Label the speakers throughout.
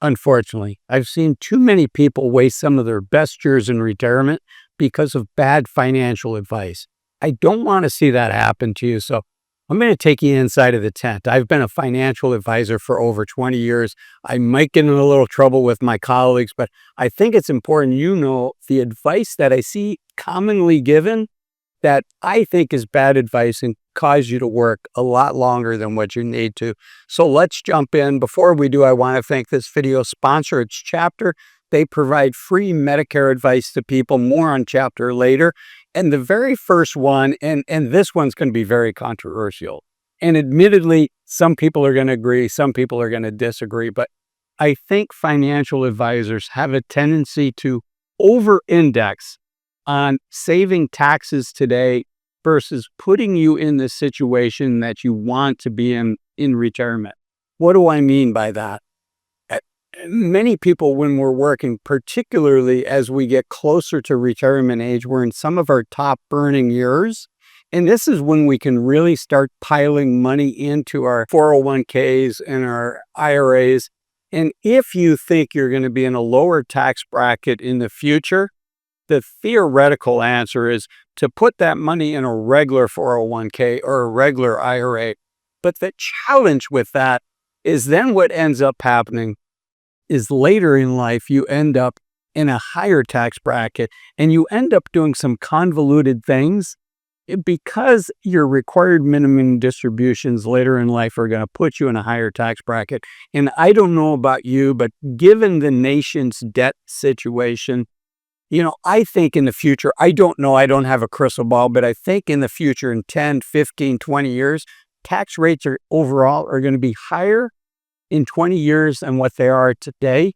Speaker 1: Unfortunately, I've seen too many people waste some of their best years in retirement because of bad financial advice. I don't want to see that happen to you. So I'm going to take you inside of the tent. I've been a financial advisor for over 20 years. I might get in a little trouble with my colleagues, but I think it's important you know the advice that I see commonly given that I think is bad advice and cause you to work a lot longer than what you need to. So let's jump in. Before we do, I want to thank this video sponsor. It's Chapter. They provide free Medicare advice to people. More on Chapter later. And the very first one, and this one's going to be very controversial. And admittedly, some people are going to agree, some people are going to disagree, but I think financial advisors have a tendency to over-index on saving taxes today versus putting you in the situation that you want to be in retirement. What do I mean by that? Uh, Many people, when we're working, particularly as we get closer to retirement age, we're in some of our top earning years. And this is when we can really start piling money into our 401ks and our IRAs. And if you think you're going to be in a lower tax bracket in the future, the theoretical answer is to put that money in a regular 401k or a regular IRA. But the challenge with that is then what ends up happening is later in life, you end up in a higher tax bracket and you end up doing some convoluted things because your required minimum distributions later in life are going to put you in a higher tax bracket. And I don't know about you, but given the nation's debt situation, I think in the future, I don't know, I don't have a crystal ball, but I think in the future, in 10, 15, 20 years, tax rates overall are going to be higher in 20 years than what they are today.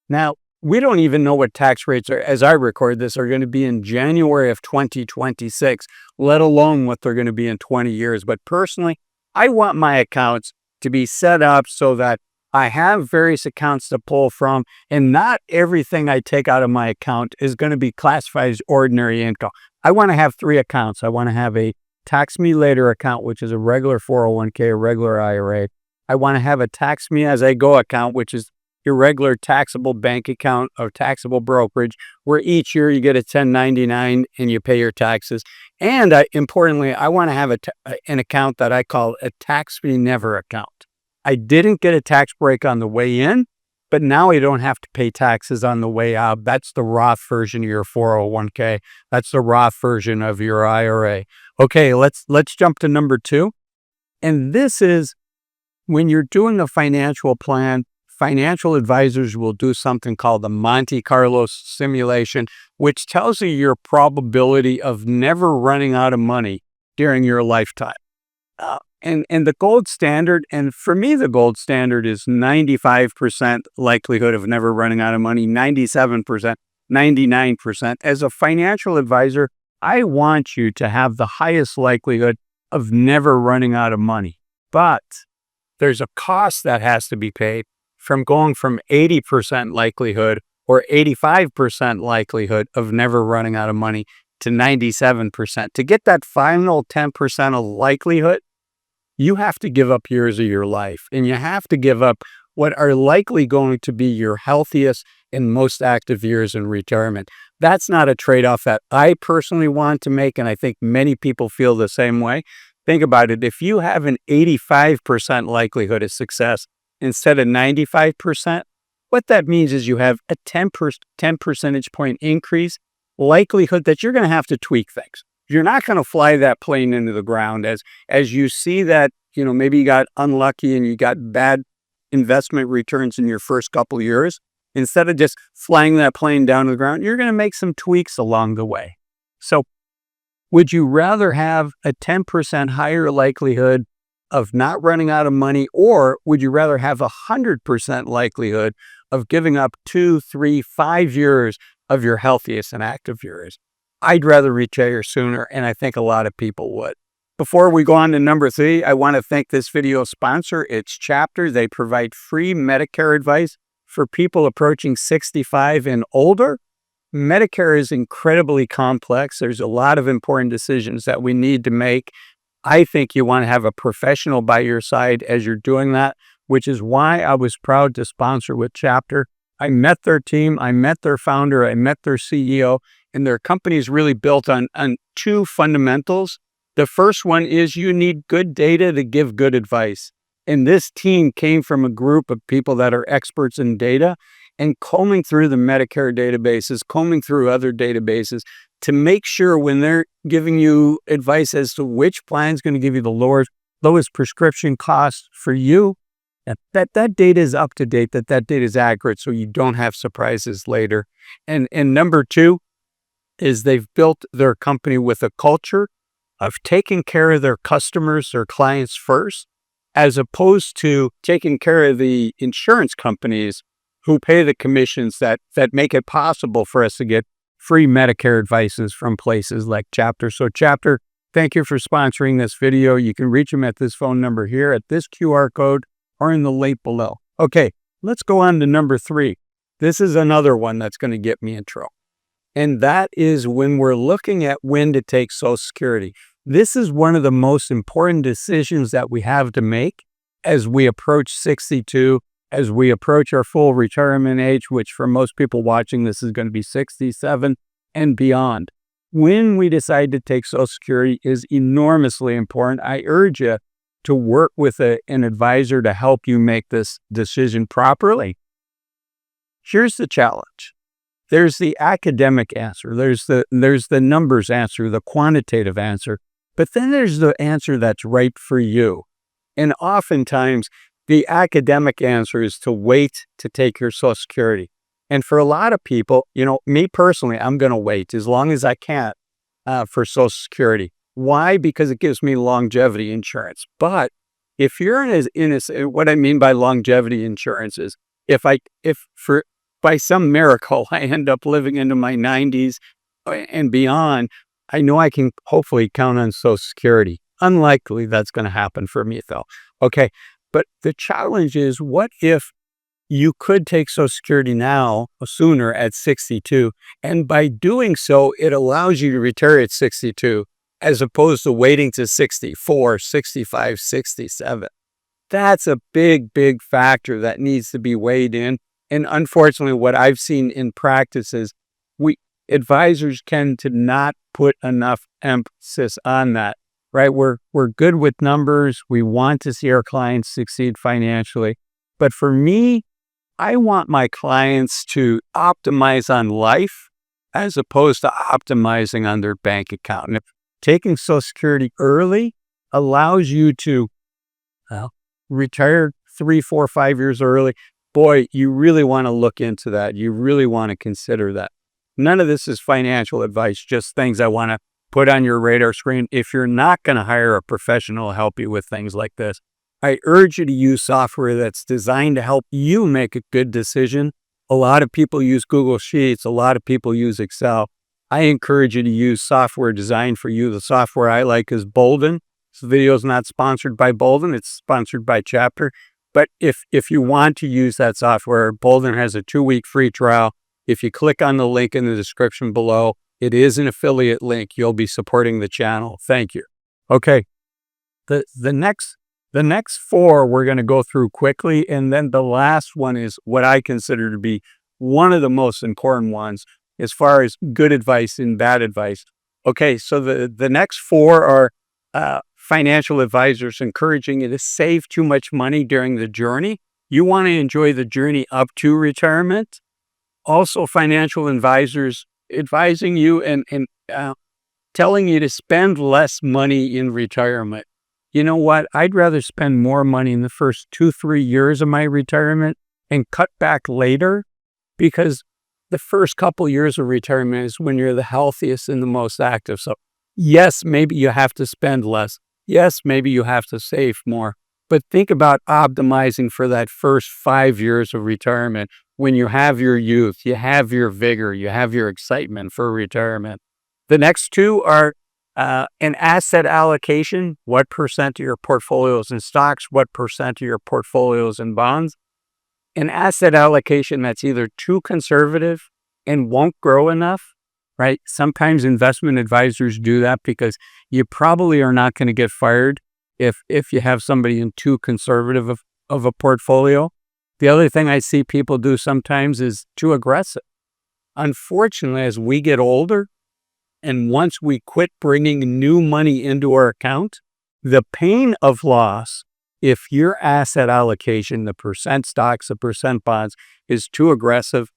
Speaker 1: Now, we don't even know what tax rates are, as I record this, are going to be in January of 2026, let alone what they're going to be in 20 years. But personally, I want my accounts to be set up so that I have various accounts to pull from, and not everything I take out of my account is going to be classified as ordinary income. I want to have 3 accounts. I want to have a tax me later account, which is a regular 401k, a regular IRA. I want to have a tax me as I go account, which is your regular taxable bank account or taxable brokerage, where each year you get a 1099 and you pay your taxes. And importantly, I want to have an account that I call a tax me never account. I didn't get a tax break on the way in, but now I don't have to pay taxes on the way out. That's the Roth version of your 401k. That's the Roth version of your IRA. Okay, let's jump to number 2. And this is when you're doing a financial plan, financial advisors will do something called the Monte Carlo simulation, which tells you your probability of never running out of money during your lifetime. And the gold standard, and for me, the gold standard is 95% likelihood of never running out of money, 97%, 99%. As a financial advisor, I want you to have the highest likelihood of never running out of money. But there's a cost that has to be paid from going from 80% likelihood or 85% likelihood of never running out of money to 97%. To get that final 10% of likelihood, you have to give up years of your life, and you have to give up what are likely going to be your healthiest and most active years in retirement. That's not a trade-off that I personally want to make, and I think many people feel the same way. Think about it. If you have an 85% likelihood of success instead of 95%, what that means is you have a 10 percentage point increase likelihood that you're going to have to tweak things. You're not going to fly that plane into the ground as you see that, maybe you got unlucky and you got bad investment returns in your first couple of years. Instead of just flying that plane down to the ground, you're going to make some tweaks along the way. So would you rather have a 10% higher likelihood of not running out of money, or would you rather have 100% likelihood of giving up 2, 3, 5 years of your healthiest and active years? I'd rather retire sooner, and I think a lot of people would. Before we go on to number 3, I want to thank this video sponsor. It's Chapter. They provide free Medicare advice for people approaching 65 and older. Medicare is incredibly complex. There's a lot of important decisions that we need to make. I think you want to have a professional by your side as you're doing that. which is why I was proud to sponsor with Chapter. I met their team, I met their founder, I met their CEO, and their company is really built on two fundamentals. The first one is you need good data to give good advice. And this team came from a group of people that are experts in data and combing through the Medicare databases, combing through other databases to make sure when they're giving you advice as to which plan is going to give you the lowest prescription cost for you, that data is up to date, that data is accurate so you don't have surprises later. And number two is they've built their company with a culture of taking care of their customers, their clients first, as opposed to taking care of the insurance companies who pay the commissions that make it possible for us to get free Medicare advices from places like Chapter. So Chapter, thank you for sponsoring this video. You can reach them at this phone number here, at this QR code, or in the link below. Okay, let's go on to number 3. This is another one that's going to get me in trouble. And that is when we're looking at when to take Social Security. This is one of the most important decisions that we have to make as we approach 62, as we approach our full retirement age, which for most people watching this is going to be 67 and beyond. When we decide to take Social Security is enormously important. I urge you to work with an advisor to help you make this decision properly. Here's the challenge. There's the academic answer. There's the numbers answer, the quantitative answer. But then there's the answer that's right for you. And oftentimes, the academic answer is to wait to take your Social Security. And for a lot of people, me personally, I'm going to wait as long as I can for Social Security. Why? Because it gives me longevity insurance. But if you're what I mean by longevity insurance is if by some miracle I end up living into my 90s and beyond, I know I can hopefully count on Social Security. Unlikely that's going to happen for me though. Okay, but the challenge is, what if you could take Social Security now, sooner, at 62, and by doing so, it allows you to retire at 62, as opposed to waiting to 64, 65, 67. That's a big, big factor that needs to be weighed in. And unfortunately, what I've seen in practice is advisors tend to not put enough emphasis on that, right? We're good with numbers. We want to see our clients succeed financially. But for me, I want my clients to optimize on life as opposed to optimizing on their bank account. And if taking Social Security early allows you to retire 3, 4, 5 years early, boy, you really want to look into that. You really want to consider that. None of this is financial advice, just things I want to put on your radar screen. If you're not going to hire a professional to help you with things like this, I urge you to use software that's designed to help you make a good decision. A lot of people use Google Sheets. A lot of people use Excel. I encourage you to use software designed for you. The software I like is Bolden. This video is not sponsored by Bolden. It's sponsored by Chapter. But if you want to use that software, Bolden has a 2-week free trial. If you click on the link in the description below, it is an affiliate link. You'll be supporting the channel. Thank you. Okay. The next 4 we're going to go through quickly, and then the last one is what I consider to be one of the most important ones as far as good advice and bad advice. Okay, so the next 4 are financial advisors encouraging you to save too much money during the journey. You want to enjoy the journey up to retirement. Also, financial advisors advising you and telling you to spend less money in retirement. You know what? I'd rather spend more money in the first 2-3 years of my retirement and cut back later, because the first couple years of retirement is when you're the healthiest and the most active. So yes, maybe you have to spend less. Yes, maybe you have to save more. But think about optimizing for that first 5 years of retirement when you have your youth, you have your vigor, you have your excitement for retirement. The next 2 are an asset allocation. What percent of your portfolio is in stocks? What percent of your portfolio is in bonds? An asset allocation that's either too conservative and won't grow enough, right? Sometimes investment advisors do that because you probably are not going to get fired if you have somebody in too conservative of a portfolio. The other thing I see people do sometimes is too aggressive. Unfortunately, as we get older, and once we quit bringing new money into our account, the pain of loss, if your asset allocation, the percent stocks, the percent bonds, is too aggressive,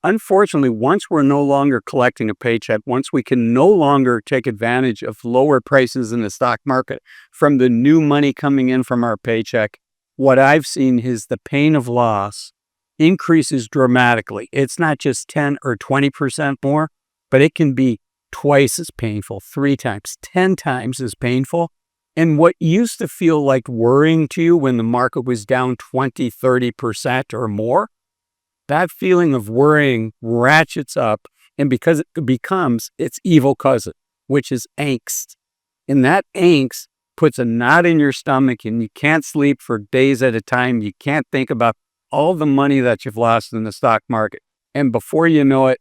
Speaker 1: unfortunately, once we're no longer collecting a paycheck, once we can no longer take advantage of lower prices in the stock market from the new money coming in from our paycheck, what I've seen is the pain of loss increases dramatically. It's not just 10 or 20% more, but it can be twice as painful, 3 times, 10 times as painful. And what used to feel like worrying to you when the market was down 20, 30% or more, that feeling of worrying ratchets up, and because it becomes its evil cousin, which is angst. And that angst puts a knot in your stomach, and you can't sleep for days at a time. You can't think about all the money that you've lost in the stock market. And before you know it,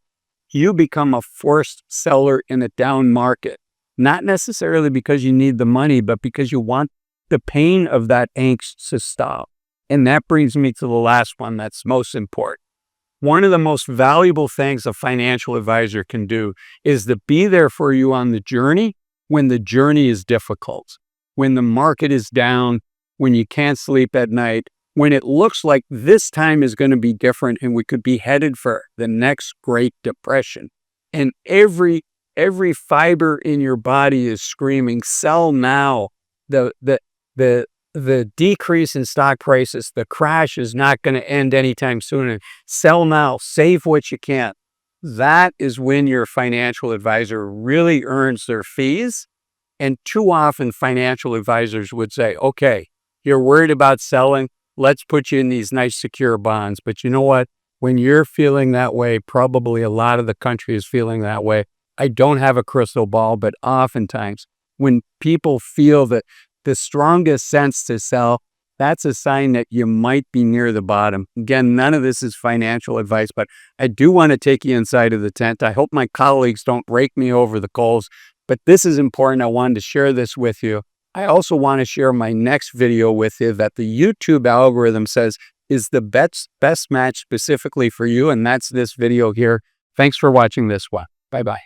Speaker 1: you become a forced seller in a down market. Not necessarily because you need the money, but because you want the pain of that angst to stop. And that brings me to the last one that's most important. One of the most valuable things a financial advisor can do is to be there for you on the journey when the journey is difficult, when the market is down, when you can't sleep at night, when it looks like this time is going to be different and we could be headed for the next Great Depression. And every fiber in your body is screaming, sell now. The decrease in stock prices, the crash is not going to end anytime soon. Sell now, save what you can. That is when your financial advisor really earns their fees. And too often financial advisors would say, okay, you're worried about selling, let's put you in these nice secure bonds. But you know what? When you're feeling that way, probably a lot of the country is feeling that way. I don't have a crystal ball, but oftentimes when people feel that the strongest sense to sell, that's a sign that you might be near the bottom. Again, none of this is financial advice, but I do want to take you inside of the tent. I hope my colleagues don't rake me over the coals, but this is important. I wanted to share this with you. I also want to share my next video with you that the YouTube algorithm says is the best match specifically for you, and that's this video here. Thanks for watching this one. Bye-bye.